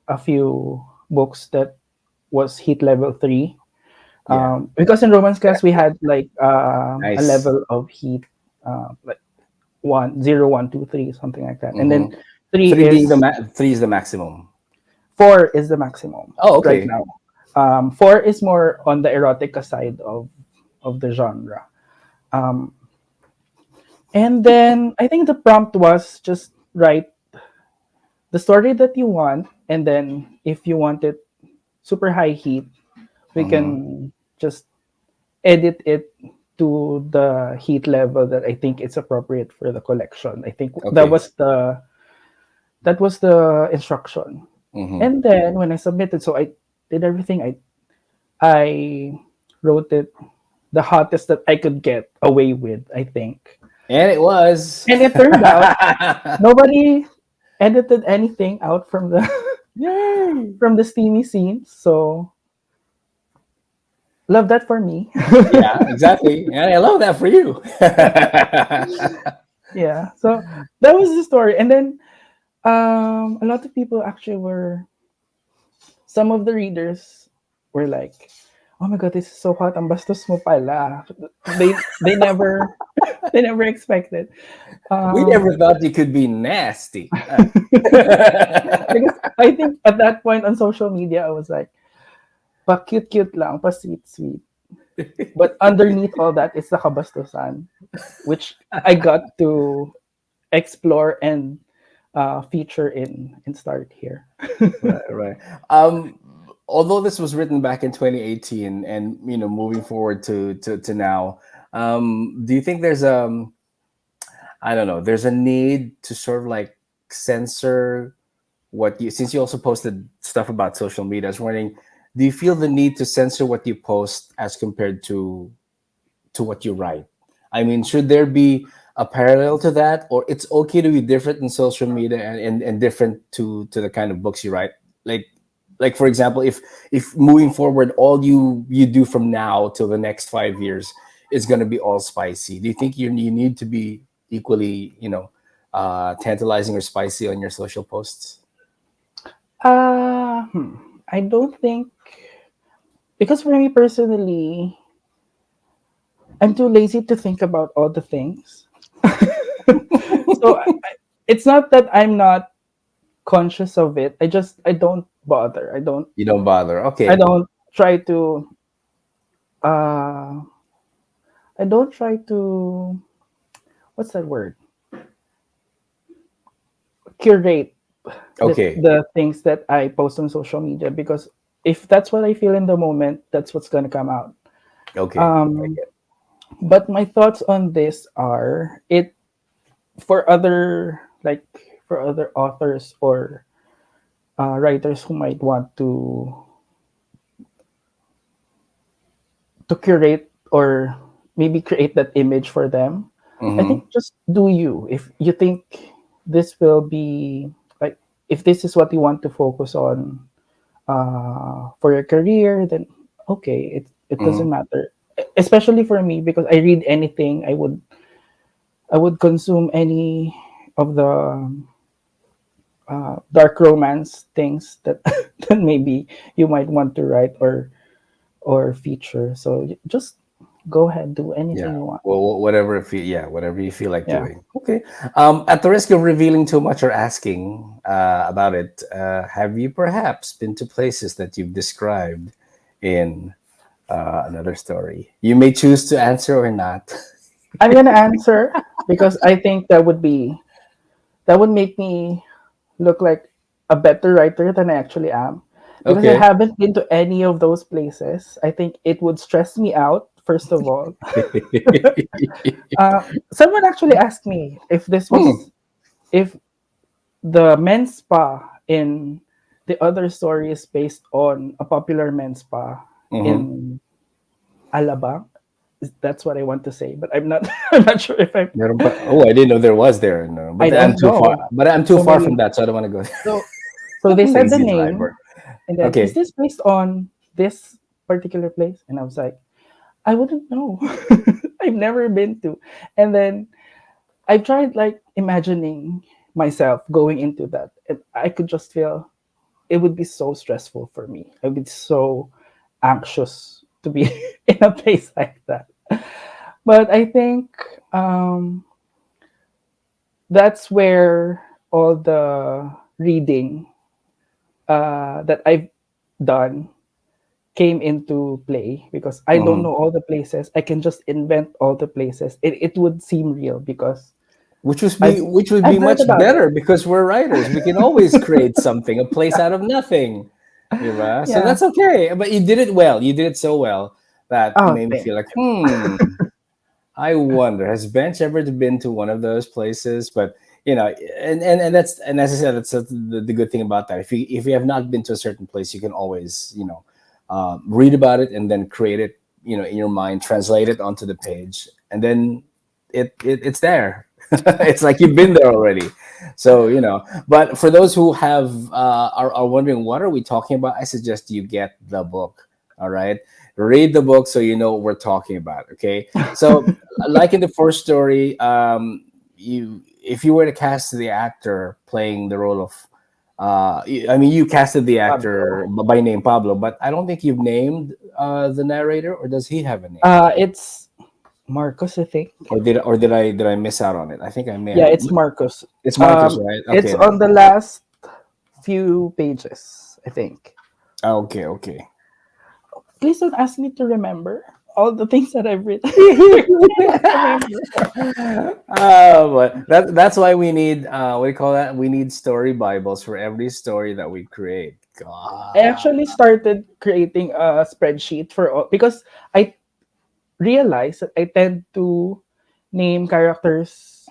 a few books that was heat level 3. Yeah. Because in romance cast we had like a Nice. level of heat, like 1, 0, 1, 2, 3, something like that, and then Mm-hmm. three Three being is three is the maximum. 4 is the maximum Oh, right okay. now. 4 is more on the erotica side of the genre. Um, and then I think the prompt was just write the story that you want, and then if you want it super high heat, we Mm-hmm. can just edit it to the heat level that I think it's appropriate for the collection. I think Okay. that was the instruction. Mm-hmm. And then when I submitted, so I did everything. I wrote it the hottest that I could get away with, I think. And it was. And it turned out nobody edited anything out from the Yay! from the steamy scenes. So love that for me. Yeah, exactly. And I love that for you. Yeah. So that was the story. And then a lot of people actually were, some of the readers were like, "Oh my god, this is so hot. Ang bastos mo pala." They never they never expected. We Um, never thought you could be nasty. because I think at that point on social media, I was like, pa cute cute lang, pa sweet sweet. But underneath all that, it's the kabastusan, which I got to explore and feature in Start Here. Right, right. Um, Although this was written back in 2018, and moving forward to now, do you think there's I don't know, there's a need to sort of like censor what you, since you also posted stuff about social media, I was wondering, do you feel the need to censor what you post as compared to what you write? I mean, should there be a parallel to that, or it's okay to be different in social media and different to the kind of books you write? Like, like for example, if moving forward, all you do from now till the next 5 years is going to be all spicy, do you think you need to be equally, tantalizing or spicy on your social posts? I don't think, because for me personally, I'm too lazy to think about all the things. So it's not that I'm not conscious of it. I don't bother. You don't bother. I Okay. don't. try to uh I don't try to, what's that word, curate Okay. the things that I post on social media, because if that's what I feel in the moment, that's what's gonna come out. Okay. I Um, get. but my thoughts on this are, it for other, like, for other authors or writers who might want to curate or maybe create that image for them. I Mm-hmm. think just do you. If you think this will be like, if this is what you want to focus on for your career, then okay, it Mm-hmm. doesn't matter. Especially for me, because I read anything, I would consume any of the dark romance things that that maybe you might want to write or feature. So just go ahead, do anything Yeah. you want. Well, whatever yeah, whatever you feel like Yeah. doing. Okay. At the risk of revealing too much or asking about it, have you perhaps been to places that you've described in another story? You may choose to answer or not. I'm gonna answer because I think that would make me look like a better writer than I actually am. Because I Okay. haven't been to any of those places. I think it would stress me out, first of all. Someone actually asked me if this Hmm. was, if the men's spa in the other story is based on a popular men's spa Mm-hmm. in Alabang. That's what I want to say, but I'm not. I'm not sure if I'm. Meron pa? Oh, I didn't know there was there. No, I but I'm don't too far. know. But I'm too So far from maybe, that, so I don't want to go. so so they said the Lazy name, driver. and then, is Okay. this based on this particular place? And I was like, I wouldn't know. I've never been to. And then I tried like imagining myself going into that, and I could just feel it would be so stressful for me. I would be so anxious to be in a place like that. But I think that's where all the reading that I've done came into play, because I don't Mm-hmm. know all the places. I can just invent all the places. It would seem real because I've Which would be I've read much about it. better because we're writers. We can always create something, a place out of nothing. Diba? So Yeah. that's okay. But you did it well. You did it so well that Oh, made me feel thanks. like, I wonder, has Bench ever been to one of those places? But and that's, and as I said, that's the good thing about that. If you have not been to a certain place, you can always read about it and then create it, in your mind, translate it onto the page, and then it's there. It's like you've been there already. So But for those who are wondering what are we talking about, I suggest you get the book. All right, read the book so you know what we're talking about. Okay, so like in the first story, you if you were to cast the actor playing the role of, I mean, you casted the actor Pablo. by name Pablo, but I don't think you've named the narrator, or does he have a name? It's Marcos, I think. Or did I miss out on it? I think I may Yeah, have. it's Marcos. It's Marcus, right? It's Okay. on the last few pages, I think. Okay, okay. Please don't ask me to remember all the things that I've written. I cannot remember. But that's why we need, what do you call that? We need story bibles for every story that we create. I God. actually started creating a spreadsheet for all, because I realized that I tend to name characters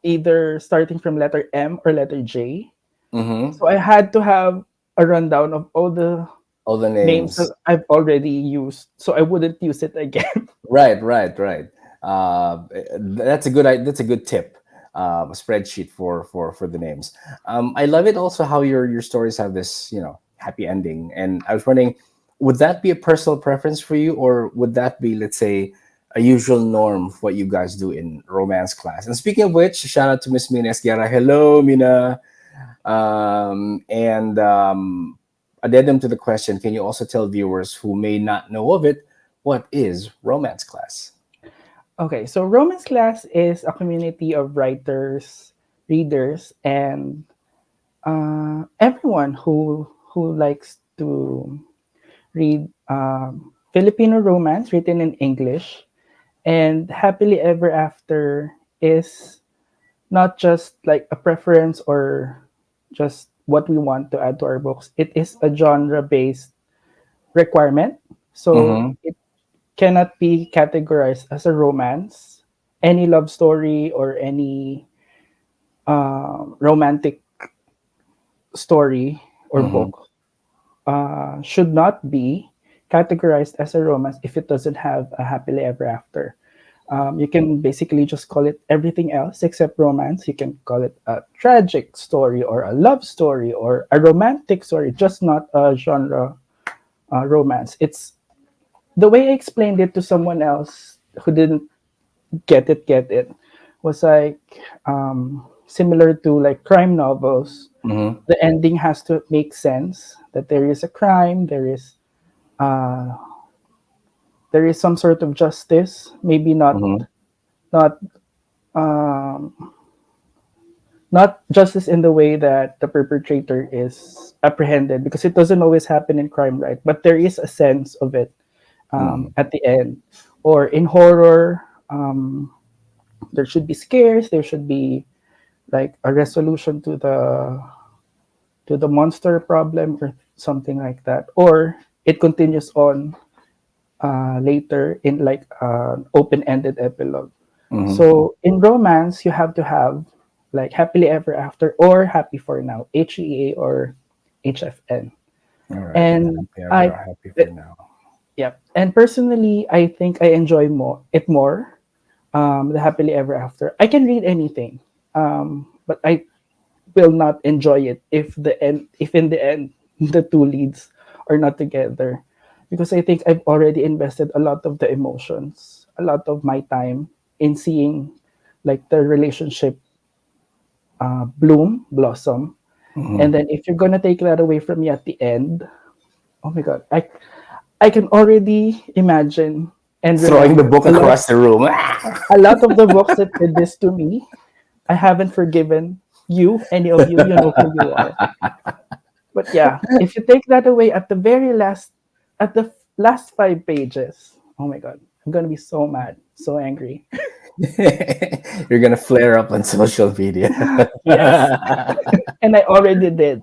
either starting from letter M or letter J. Mm-hmm. So I had to have a rundown of all the All the names names. that I've already used, so I wouldn't use it again. Right, right, right. That's a good tip. A spreadsheet for the names. I love it also how your stories have this happy ending. And I was wondering, would that be a personal preference for you, or would that be, let's say, a usual norm of what you guys do in romance class? And speaking of which, shout out to Miss Mina Esguerra. Hello, Mina. And addendum to the question, can you also tell viewers who may not know of it, what is romance class? Okay, so Romance Class is a community of writers, readers, and everyone who likes to read Filipino romance written in English, and Happily Ever After is not just like a preference or just what we want to add to our books. It is a genre based requirement. So Mm-hmm. it cannot be categorized as a romance. Any love story or any romantic story or Mm-hmm. book should not be categorized as a romance if it doesn't have a happily ever after. You can basically just call it everything else except romance. You can call it a tragic story or a love story or a romantic story, just not a genre romance. It's the way I explained it to someone else who didn't get it was like similar to like crime novels. Mm-hmm. The ending has to make sense that there is a crime, uh, there is some sort of justice, maybe Mm-hmm. not um, not justice in the way that the perpetrator is apprehended, because it doesn't always happen in crime, right? But there is a sense of it Mm-hmm. at the end. Or in horror, there should be scares, there should be like a resolution to the monster problem or something like that. Or it continues on later in like an open-ended epilogue. Mm-hmm. So in romance, you have to have like happily ever after or happy for now, HEA or HFN. All right. And Happy ever, I, happy for now. yeah, and personally, I think I enjoy more. The happily ever after. I can read anything, but I will not enjoy it if in the end the two leads are not together, because I think I've already invested a lot of the emotions, a lot of my time in seeing like the relationship blossom, and Mm-hmm. then if you're gonna take that away from me at the end, oh my god, I can already imagine and Throwing the remember book across the room. a lot of the books that did this to me. I haven't forgiven you, any of you. You know who you are. But yeah, if you take that away at the very last, at the last 5 pages, oh my god, I'm gonna be so mad, so angry. You're gonna flare up on social media. Yes, and I already did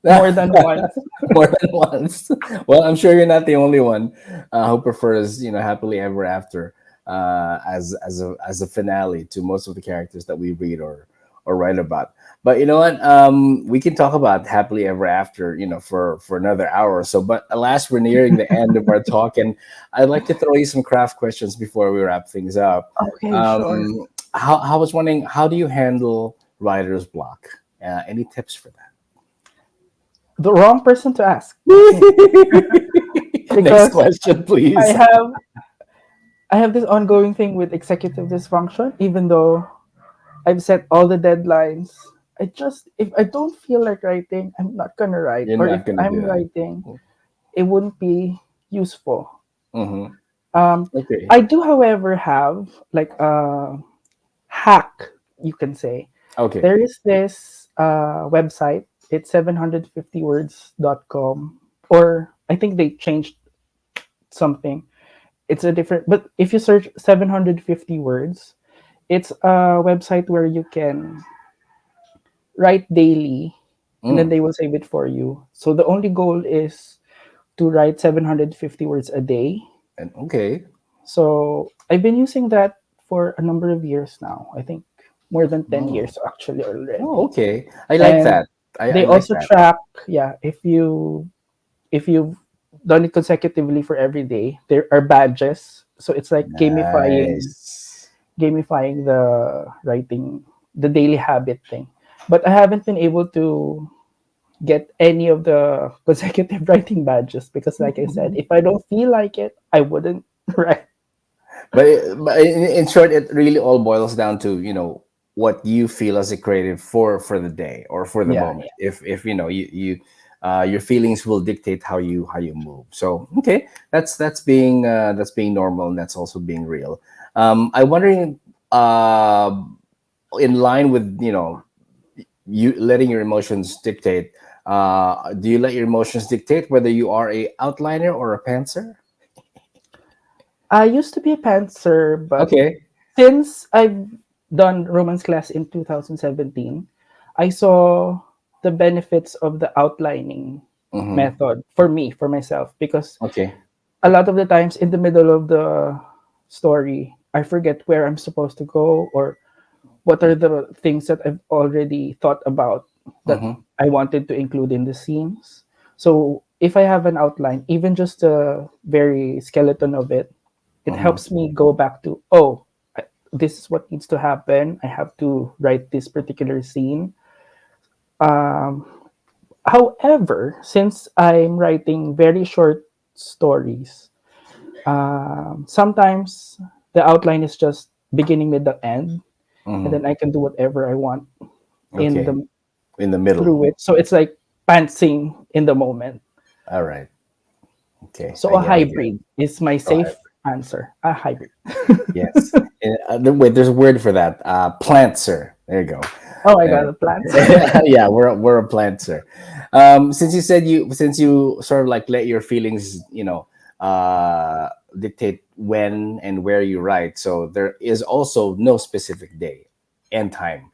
more than once. More than once. Well, I'm sure you're not the only one who prefers, happily ever after as a finale to most of the characters that we read or write about. But you know what? We can talk about happily ever after, for another hour or so. But alas, we're nearing the end of our talk, and I'd like to throw you some craft questions before we wrap things up. Okay, sure. Um, how I was wondering, how do you handle writer's block? Any tips for that? The wrong person to ask. Me, Next because question, I please. have I have this ongoing thing with executive dysfunction. Even though I've set all the deadlines, I just if I don't feel like writing, I'm not gonna write. You're Or if not gonna do I'm that. writing, it wouldn't be useful. Mm-hmm. Um, Okay. I do, however, have like a hack, you can say. Okay. There is this website. It's 750words.com, or I think they changed something. It's a different, but if you search 750 words, it's a website where you can write daily, and then Mm. they will save it for you. So the only goal is to write 750 words a day. And okay. So I've been using that for a number of years now. I think more than 10 Mm. years actually Oh, already. okay. I like And that. I they like also that. track, yeah, if you've done it consecutively for every day, there are badges. So it's like Nice. gamifying the writing, the daily habit thing. But I haven't been able to get any of the consecutive writing badges because, like I said, if I don't feel like it, I wouldn't write. But in short, it really all boils down to what you feel as a creative for the day or for the Yeah, moment. If your feelings will dictate how you move. So okay, that's being normal, and that's also being real. I'm wondering, uh, in line with you letting your emotions dictate. Do you let your emotions dictate whether you are a outliner or a pantser? I used to be a pantser, but Okay. since I've done romance class in 2017, I saw the benefits of the outlining Mm-hmm. method for me, for myself, because Okay. a lot of the times in the middle of the story, I forget where I'm supposed to go or what are the things that I've already thought about that Mm-hmm. I wanted to include in the scenes. So if I have an outline, even just a very skeleton of it, it Mm-hmm. helps me go back to, oh, this is what needs to happen. I have to write this particular scene. Um, However, since I'm writing very short stories, sometimes the outline is just beginning, mid, the end, and Mm-hmm. then I can do whatever I want in Okay. the In the middle. through it. So it's like pantsing in the moment. All right. Okay. So I a get. I get it. hybrid is my All right. safe answer. A hybrid. Yes. And, wait, there's a word for that. Plantser. There you go. Oh, I Uh, got the plants. yeah, we're a plantser. Since you said since you sort of like let your feelings, dictate when and where you write. So there is also no specific day and time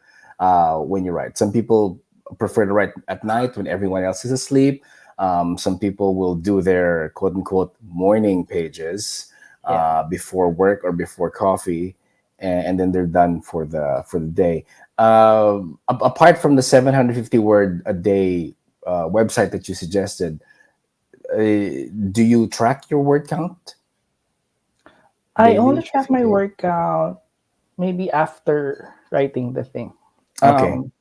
when you write. Some people prefer to write at night when everyone else is asleep. Some people will do their quote unquote morning pages Yeah. before work or before coffee, and then they're done for the day. Apart from the 750 word a day website that you suggested, do you track your word count I only daily? track Every my day? workout maybe after writing the thing. Okay. Um,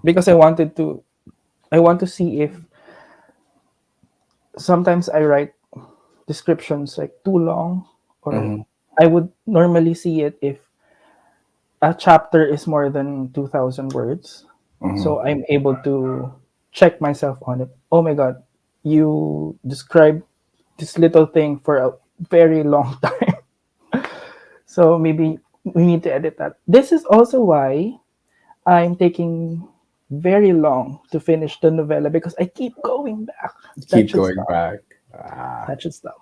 because I want to see if sometimes I write descriptions like too long, or Mm-hmm. I would normally see it if a chapter is more than 2,000 words. Mm-hmm. So I'm able to check myself on it. Oh my God, you describe this little thing for a very long time. So maybe we need to edit that. This is also why I'm taking very long to finish the novella because I keep going back. That Keep should going stop. back. Ah. That should stop.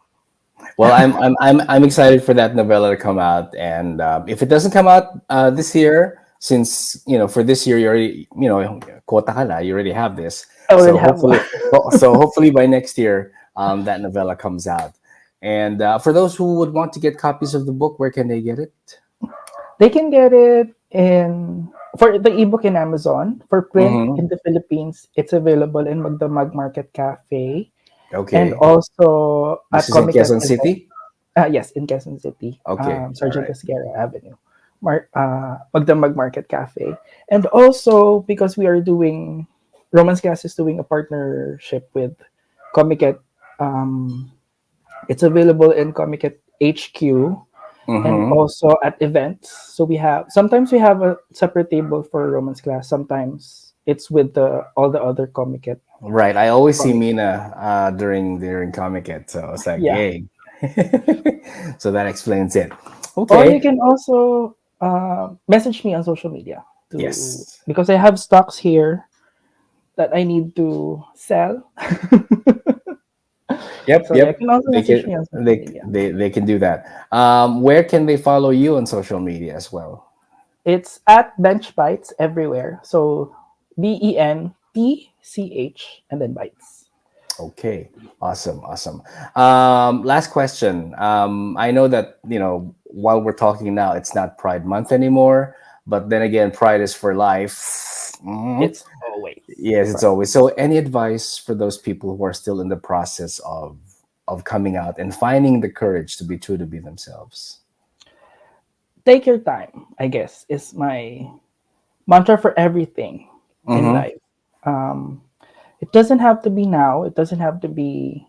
Well, I'm excited for that novella to come out, and if it doesn't come out this year, since for this year you already quota ka na, you already have this, I already so have one. hopefully by next year that novella comes out. And for those who would want to get copies of the book, where can they get it? They can get it in for the ebook in Amazon. For print Mm-hmm. in the Philippines, it's available in Magdamag Market Cafe and Okay, also this at is in Comic Quezon Event. City. Yes, in Quezon City, Okay, all Sergeant right. Esguerra Avenue, Magdamag Market Cafe. And also, because we are doing, Romance Cast is doing a partnership with Comic Ed, um, it's available in Comic Ed HQ and Mm-hmm. also at events. So sometimes we have a separate table for romance class. Sometimes it's with the all the other Comic Ed Right. I always see comic. Mina during Comic Con, so it's like, Yeah. hey. So that explains it. Or you Okay. can also message me on social media to Yes. because I have stocks here that I need to sell. Yep. So yeah, you Yep. can also They message can me on social they media. they they can do that. Where can they follow you on social media as well? It's at Bench Bites everywhere. So BENTCH and then bites. Okay. Awesome. Awesome. Last question. I know that while we're talking now, it's not Pride Month anymore, but then again, Pride is for life. Mhm. It's always Yes, it's right. always. So, any advice for those people who are still in the process of coming out and finding the courage to be true to be themselves? Take your time, I guess, is my mantra for everything in Mm-hmm. life. Um, it doesn't have to be now. It doesn't have to be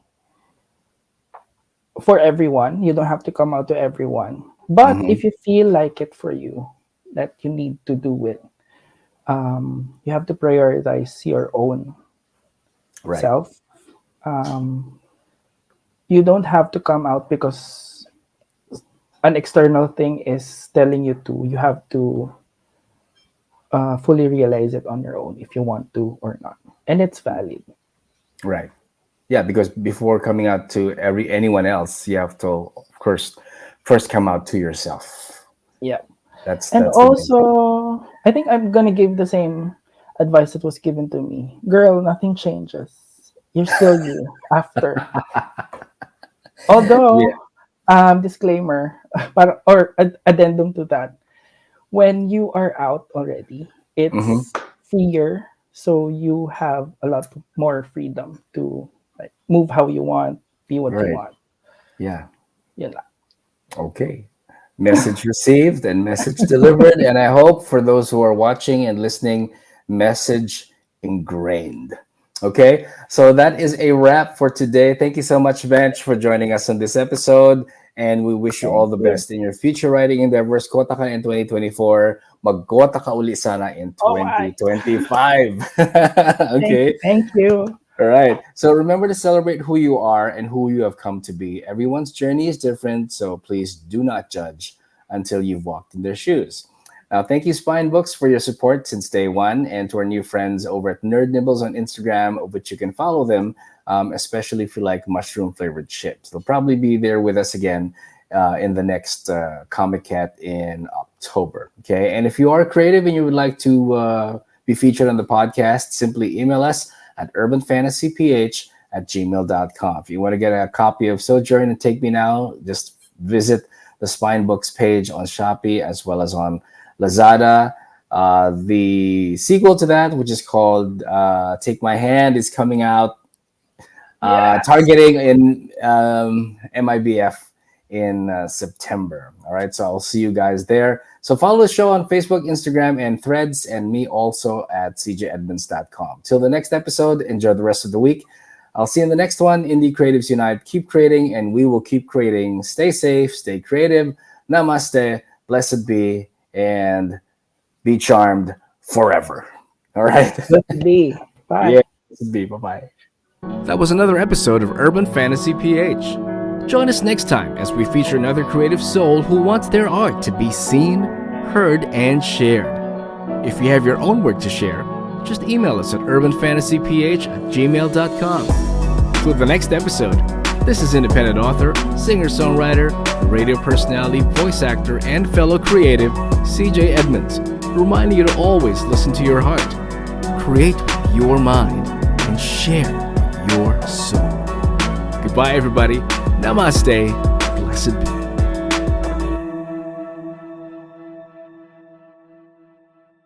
for everyone. You don't have to come out to everyone. But Mm-hmm. if you feel like it for you, that you need to do it, you have to prioritize your own Right. self. Um, you don't have to come out because an external thing is telling you to. You have to fully realize it on your own if you want to or not. and it's valid. Right. Yeah, because before coming out to anyone else, you have to, of course, first come out to yourself. Yeah. That's And the main thing. also, I think I'm gonna give the same advice that was given to me. Girl, nothing changes. You're still you after. Yeah. Although, disclaimer, or addendum to that, when you are out already, Hmm. it's freer, so you have a lot more freedom to like move how you want, be what you Right. want. Yeah. Yun lang. Okay. Message received and message delivered. And I hope for those who are watching and listening, message ingrained. Okay. So that is a wrap for today. Thank you so much, Bench, for joining us on this episode. And we wish you all Thank the you. best in your future writing endeavors. Kota ka in 2024. Magkota ka uli sana in Oh, I. 2025. Thank you. Okay. Thank you. All right. So remember to celebrate who you are and who you have come to be. Everyone's journey is different, so please do not judge until you've walked in their shoes. Now, thank you, Spine Books, for your support since day one, and to our new friends over at Nerd Nibbles on Instagram, of which you can follow them, especially if you like mushroom flavored chips. They'll probably be there with us again in the next Comic Cat in October. Okay. And if you are creative and you would like to be featured on the podcast, simply email us at urbanfantasyph@gmail.com. If you want to get a copy of Sojourn and Take Me Now, just visit the Spine Books page on Shopee as well as on Lazada. The sequel to that, which is called Take My Hand, is coming out, Yes. targeting in MIBF in September. All right, so I'll see you guys there. So follow the show on Facebook, Instagram, and Threads, and me also at cjedmunds.com. Till the next episode, enjoy the rest of the week. I'll see you in the next one. Indie Creatives Unite. Keep creating, and we will keep creating. Stay safe, stay creative. Namaste, blessed be, and be charmed forever. All right. Let's be. Yeah, Bye. blessed be. Bye bye. That was another episode of Urban Fantasy PH. Join us next time as we feature another creative soul who wants their art to be seen, heard, and shared. If you have your own work to share, just email us at urbanfantasyph@gmail.com. Till the next episode, this is independent author, singer-songwriter, radio personality, voice actor, and fellow creative, CJ Edmunds, reminding you to always listen to your heart, create with your mind, and share with your soul. Goodbye, everybody. Namaste. Blessed be.